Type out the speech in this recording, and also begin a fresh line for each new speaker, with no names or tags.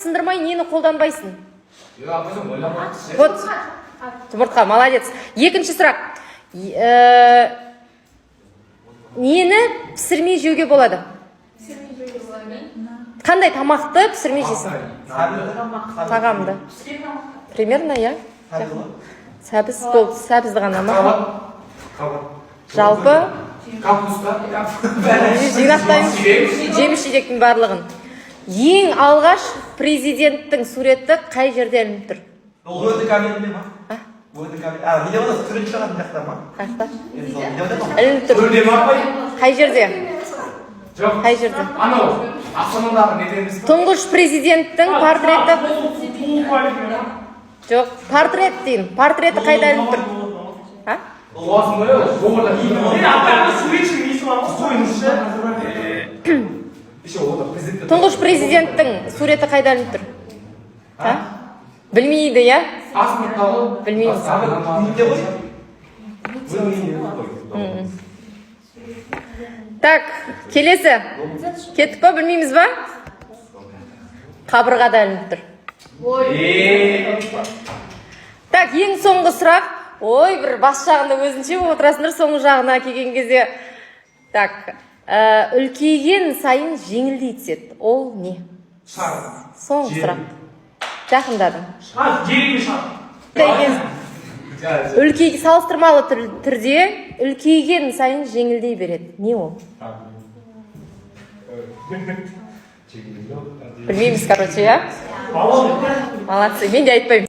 сындырмай нені қолданбайсың? Вот, жұмыртқа, молодец. Екінші сұрақ. Нені пісірмей жеуге болады? Қандай тамақты пісірмей жейсің? Тағамды. Примерно, я? Сәбіз болды, сәбізді ғана ма? Жалпы? Жинақтаймыз жеміс жидектің барлығын. Ең алғаш президенттің суреті қай жерде ілініп тұр?
Өді кабинетінде ма? Видеода сурет шығатын жақта ма?
Қайықта? Ілініп тұр. Қай жерде? Қай жерде?
Анау, Астанадағы недеміз?
Тұңғыш президенттің портреті. Жоқ, портрет дейін. Портреті қайда ілініп тұр?
Оласын ғой, жоғырда кейін.
Мен апайымда суретшінің несі бар ма? Қойыңызшы.
Тұңғыш президенттің суреті қайда ілініп тұр? Білмейді, я? Білмейміз. Так, келесі. Кеттік па, білмейміз ба? Қабырғада ілініп тұр. Так, ең соңғы сұрақ. Ой, бір бас жағында өзінше отырасыңдар, соңғы жағына келген кезде. Так, үлкейген сайын жеңілдей түседі. Ол не? Соңғы сұрақ. Жақындадың.
Дерегі шар.
Салыстырмалы түрде үлкейген сайын жеңілдей береді. Не ол? Білмейміз, короче, я? Молодцы, мен де айтпаймын.